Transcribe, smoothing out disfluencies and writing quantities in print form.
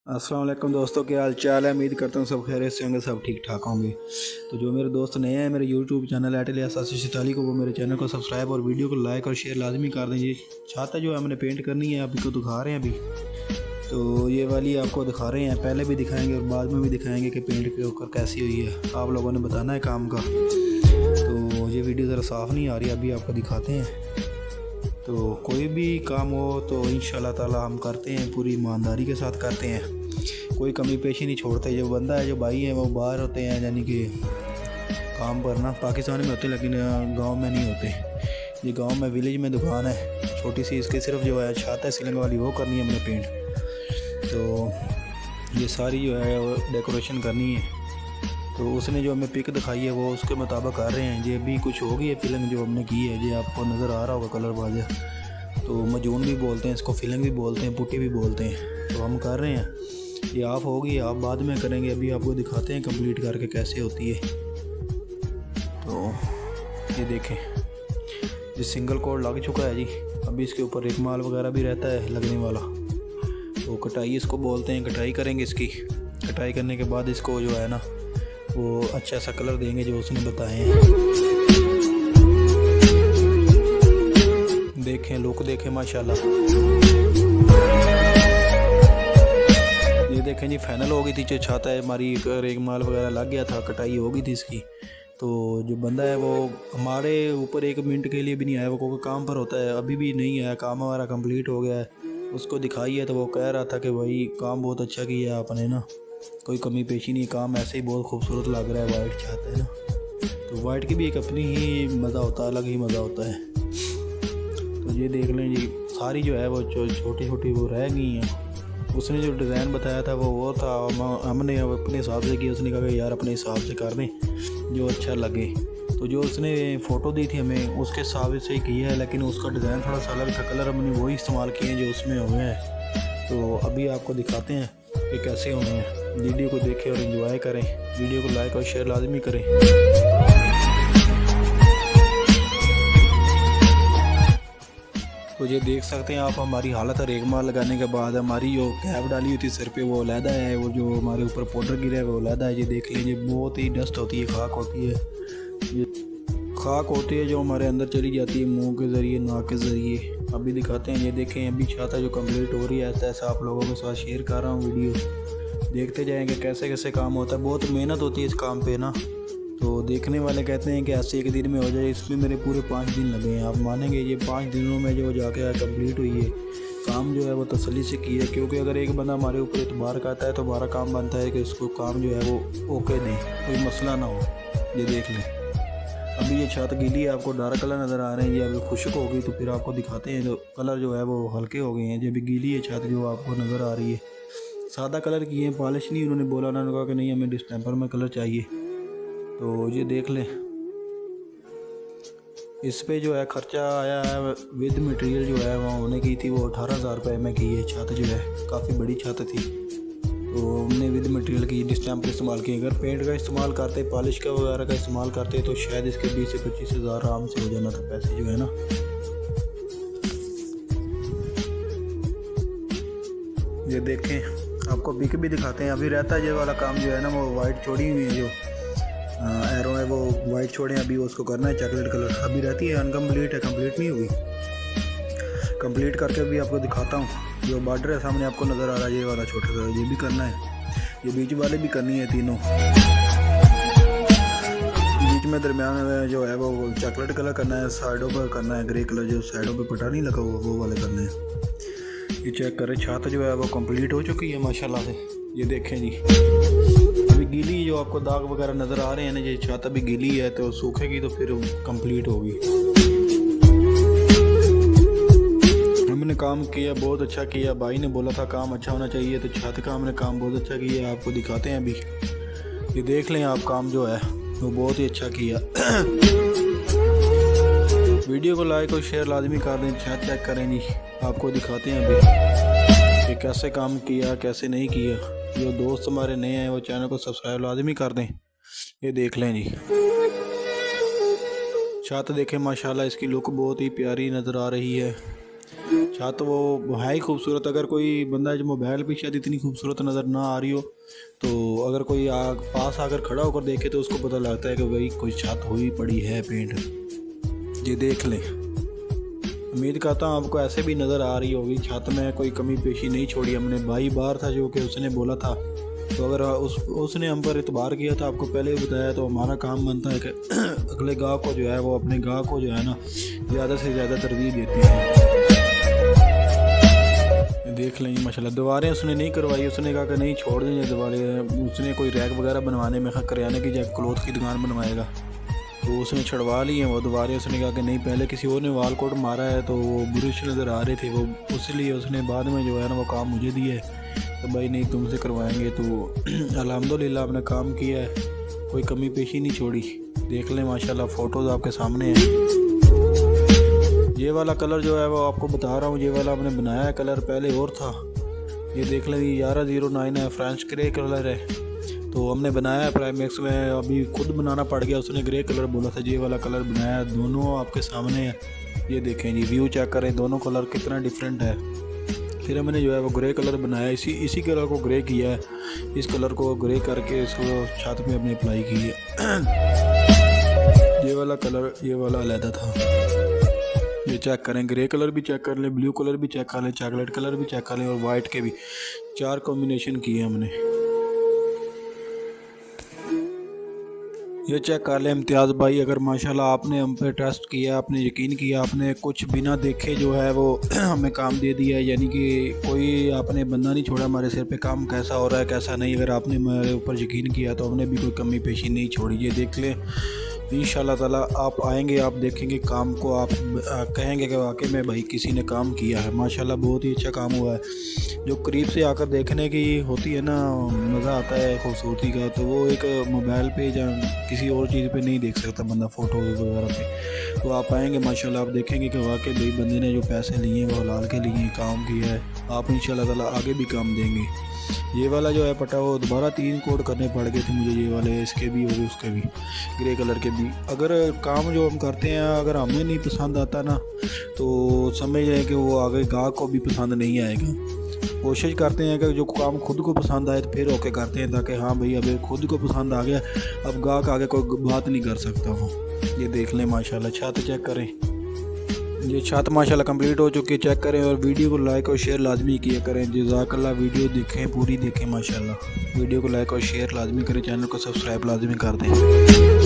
अस्सलाम वालेकुम दोस्तों, क्या हाल चाल है। उम्मीद करता हूँ सब खैरियत से होंगे, सब ठीक ठाक होंगे। तो जो मेरे दोस्त नए हैं मेरे यूट्यूब चैनल एयरटेल असासी शैताली को, वो मेरे चैनल को सब्सक्राइब और वीडियो को लाइक और शेयर लाजमी कर दीजिए। छत है जो हमने पेंट करनी है, अभी को दिखा रहे हैं अभी। तो ये वाली आपको दिखा रहे हैं, पहले भी दिखाएंगे और बाद में भी दिखाएंगे कि पेंट के ऊपर कैसी हुई है। आप लोगों ने बताना है काम का। तो ये वीडियो ज़रा साफ़ नहीं आ रही, अभी आपको दिखाते हैं। तो कोई भी काम हो तो इंशाल्लाह ताला हम करते हैं, पूरी ईमानदारी के साथ करते हैं, कोई कमी पेशी नहीं छोड़ते। जो बंदा है, जो भाई है, वो बाहर होते हैं, यानी कि काम पर ना पाकिस्तान में होते, लेकिन गांव में नहीं होते। ये गांव में विलेज में दुकान है छोटी सी, इसके सिर्फ जो है छत है सीलिंग वाली, वो करनी है हमने पेंट। तो ये सारी जो है वो डेकोरेशन करनी है। तो उसने जो हमें पिक दिखाई है वो उसके मुताबिक कर रहे हैं। ये भी कुछ होगी, ये फिलिंग जो हमने की है, ये आपको नज़र आ रहा होगा कलर बाज। तो मजून भी बोलते हैं इसको, फिलिंग भी बोलते हैं, पुट्टी भी बोलते हैं। तो हम कर रहे हैं, ये ऑफ होगी, आप बाद में करेंगे। अभी आपको दिखाते हैं कंप्लीट करके कैसे होती है। तो ये देखें, ये सिंगल कोड लग चुका है जी। अभी इसके ऊपर रेगमाल वगैरह भी रहता है लगने वाला। तो कटाई इसको बोलते हैं, कटाई करेंगे इसकी। कटाई करने के बाद इसको जो है ना वो अच्छा सा कलर देंगे जो उसने बताए हैं। देखें लुक देखें माशाल्लाह। ये देखें जी, फाइनल हो गई थी। जो छाता है हमारी, रेगमाल वगैरह लग गया था, कटाई हो गई थी इसकी। तो जो बंदा है वो हमारे ऊपर 1 मिनट के लिए भी नहीं आया, वो क्योंकि काम पर होता है, अभी भी नहीं आया। काम हमारा कंप्लीट हो गया है, उसको दिखाई है तो वो कह रहा था कि भाई काम बहुत अच्छा किया है आपने ना, कोई कमी पेशी नहीं, काम ऐसे ही बहुत खूबसूरत लग रहा है। वाइट छत है ना, तो वाइट की भी एक अपनी ही मज़ा होता है, अलग ही मज़ा होता है। तो ये देख लें जी, सारी जो है वो छोटी छोटी वो रह गई हैं। उसने जो डिज़ाइन बताया था वो था, हमने अपने हिसाब से किया। उसने कहा कि यार अपने हिसाब से कर दें जो अच्छा लगे। तो जो उसने फ़ोटो दी थी हमें, उसके हिसाब से ही किया है, लेकिन उसका डिज़ाइन थोड़ा सा अलग था। कलर हमने वही इस्तेमाल किए हैं जो उसमें हुए हैं। तो अभी आपको दिखाते हैं कि कैसे होने हैं। वीडियो को देखें और एंजॉय करें, वीडियो को लाइक और शेयर लाजमी करें। तो ये देख सकते हैं आप, हमारी हालत है रेगमाल लगाने के बाद। हमारी जो कैप डाली हुई थी सिर पे वो अलहदा है, वो जो हमारे ऊपर पाउडर गिरा है वो अलहदा है। ये देख लीजिए, बहुत ही डस्ट होती है, खाक होती है। ये खाक होती है जो हमारे अंदर चली जाती है मुंह के ज़रिए, नाक के ज़रिए। अभी दिखाते हैं, ये देखें अभी छाता जो कंप्लीट हो रही है। ऐसा ऐसा आप लोगों के साथ शेयर कर रहा हूँ वीडियो, देखते जाएंगे कैसे कैसे काम होता है। बहुत मेहनत होती है इस काम पे ना। तो देखने वाले कहते हैं कि ऐसे 1 दिन में हो जाए, इसमें मेरे पूरे 5 दिन लगे हैं। आप मानेंगे, ये 5 दिनों में जो जाके कंप्लीट हुई है। काम जो है वो तसल्ली से की है, क्योंकि अगर एक बंदा हमारे ऊपर एतबार करता है तो हमारा काम बनता है कि उसको काम जो है वो ओके दें, कोई मसला ना हो। ये देख लें, अभी ये छत गीली है, आपको डार्क कलर नज़र आ रहे हैं। ये अभी खुश्क हो गई तो फिर आपको दिखाते हैं, जो कलर जो है वो हल्के हो गए हैं। ये अभी गीली है छत जो आपको नज़र आ रही है। सादा कलर किए हैं, पॉलिश नहीं उन्होंने बोला। उन्होंने कहा कि नहीं हमें डिस्टेंपर में कलर चाहिए। तो ये देख लें, इस पे जो है खर्चा आया है विद मटेरियल जो है वहाँ होने की थी, वो 18,000 रुपये में की है। छत जो है काफ़ी बड़ी छत थी, तो हमने विद मटेरियल की डिस्टेंपर इस्तेमाल की। अगर पेंट का इस्तेमाल करते, पॉलिश का वगैरह का इस्तेमाल करते तो शायद इसके 20 से 25,000 आराम से हो जाना था पैसे जो है ना। ये देखें, आपको बिक भी दिखाते हैं। अभी रहता है ये वाला काम जो है ना, वो वाइट छोड़ी हुई है, जो एरो है वो वाइट छोड़े, अभी उसको करना है चॉकलेट कलर। अभी रहती है, अनकम्प्लीट है, कंप्लीट नहीं हुई। कंप्लीट करके भी आपको दिखाता हूँ। जो बॉर्डर है सामने आपको नज़र आ रहा है, ये वाला छोटा सा, ये भी करना है। ये बीच वाले भी करनी है तीनों। बीच में दरमियान में जो है वो चॉकलेट कलर करना है, साइडों पर करना है ग्रे कलर, जो साइडों पे पटा नहीं लगा हुआ वो वाले करने हैं। ये चेक करें, छत जो है वो कंप्लीट हो चुकी है माशाल्लाह से। ये देखें जी, अभी गीली जो आपको दाग वगैरह नज़र आ रहे हैं ना, ये छत अभी गीली है, तो सूखेगी तो फिर कंप्लीट होगी। हमने काम किया, बहुत अच्छा किया। भाई ने बोला था काम अच्छा होना चाहिए, तो छत का हमने काम बहुत अच्छा किया। आपको दिखाते हैं अभी, ये देख लें आप, काम जो है वो बहुत ही अच्छा किया। वीडियो को लाइक और शेयर लाजमी कर दें। छत चेक करें जी, आपको दिखाते हैं अभी कि कैसे काम किया कैसे नहीं किया। जो दोस्त हमारे नए हैं वो चैनल को सब्सक्राइब लाजमी कर दें। ये देख लें जी, छत देखें माशाल्लाह, इसकी लुक बहुत ही प्यारी नज़र आ रही है। छत वो है ही खूबसूरत। अगर कोई बंदा जो मोबाइल पे शायद इतनी खूबसूरत नज़र ना आ रही हो, तो अगर कोई पास आकर खड़ा होकर देखे तो उसको पता लगता है कि भाई कोई छत हुई पड़ी है पेंट। ये देख लें। उम्मीद करता हूँ आपको ऐसे भी नज़र आ रही होगी। छत में कोई कमी पेशी नहीं छोड़ी हमने। भाई बाहर था जो कि उसने बोला था, तो अगर उसने हम पर इतबार किया था, आपको पहले ही बताया, तो हमारा काम बनता है कि अगले गाहक को जो है वो अपने गाहक को जो है ना ज़्यादा से ज़्यादा तरजीह देती है। देख लें माशाल्लाह। दीवारें उसने नहीं करवाई, उसने कहा कि नहीं छोड़ देंगे दीवारें। उसने कोई रैक वगैरह बनवाने में करियाने की जब क्लोथ की दुकान बनवाएगा, तो उसने छड़वा ली हैं वो दीवारें। उसने कहा कि नहीं, पहले किसी और ने वाल कोट मारा है तो वो बुरुश नज़र आ रहे थे वो, इसलिए उसने बाद में जो है ना वो काम मुझे दिया है, तो भाई नहीं तुमसे करवाएंगे। तो अल्हम्दुलिल्लाह आपने काम किया है, कोई कमी पेशी नहीं छोड़ी। देख लें माशाल्लाह, फ़ोटोज़ आपके सामने हैं। ये वाला कलर जो है वो आपको बता रहा हूँ, ये वाला आपने बनाया है कलर, पहले और था। ये देख लें, 1109 है, फ्रेंच ग्रे कलर है, तो हमने बनाया है प्राइम मैक्स में। अभी खुद बनाना पड़ गया, उसने ग्रे कलर बोला था, ये वाला कलर बनाया है। दोनों आपके सामने है, ये देखें जी, व्यू चेक करें, दोनों कलर कितना डिफरेंट है। फिर हमने जो है वो ग्रे कलर बनाया, इसी कलर को ग्रे किया है, इस कलर को ग्रे करके इसको छत में हमने अप्लाई की है। ये वाला कलर, ये वाला अलहदा था। ये चेक करें, ग्रे कलर भी चेक कर लें, ब्लू कलर भी चेक कर लें, चॉकलेट कलर भी चेक कर लें, और वाइट के भी 4 कॉम्बिनेशन किए हमने। ये चेक कर लें इम्तियाज़ भाई, अगर माशाल्लाह आपने हम पे ट्रस्ट किया, आपने यकीन किया, आपने कुछ बिना देखे जो है वो हमें काम दे दिया है, यानी कि कोई आपने बंदा नहीं छोड़ा हमारे सिर पे काम कैसा हो रहा है कैसा नहीं। अगर आपने हमारे ऊपर यकीन किया तो हमने भी कोई कमी पेशी नहीं छोड़ी। ये देख लें, इंशाल्लाह ताला आप आएंगे, आप देखेंगे काम को, आप कहेंगे कि वाकई में भाई किसी ने काम किया है। माशाल्लाह बहुत ही अच्छा काम हुआ है। जो करीब से आकर देखने की होती है ना, मज़ा आता है खूबसूरती का, तो वो एक मोबाइल पे या किसी और चीज़ पे नहीं देख सकता बंदा, फ़ोटो वगैरह पे। तो आप आएंगे माशाल्लाह, आप देखेंगे कि वाकई भाई बंदे ने जो पैसे लिए हैं वो हलाल के लिए काम किया है। आप इंशाल्लाह ताला आगे भी काम देंगे। ये वाला जो है पटा, वो दोबारा 3 कोड करने पड़ गए थे मुझे, ये वाले इसके भी और उसके भी, ग्रे कलर के भी। अगर काम जो हम करते हैं अगर हमें नहीं पसंद आता ना, तो समझ रहे हैं कि वो आगे गाहक को भी पसंद नहीं आएगा। कोशिश करते हैं कि जो काम खुद को पसंद आए तो फिर ओके करते हैं, ताकि हाँ भाई अभी खुद को पसंद आ गया, अब गाहक आगे कोई बात नहीं कर सकता वो। ये देख लें माशाल्लाह, छत चेक करें, ये छत माशाल्लाह कंप्लीट हो चुकी है। चेक करें और वीडियो को लाइक और शेयर लाजमी किया करें। जज़ाकल्लाह। वीडियो देखें, पूरी देखें माशाल्लाह। वीडियो को लाइक और शेयर लाजमी करें, चैनल को सब्सक्राइब लाजमी कर दें।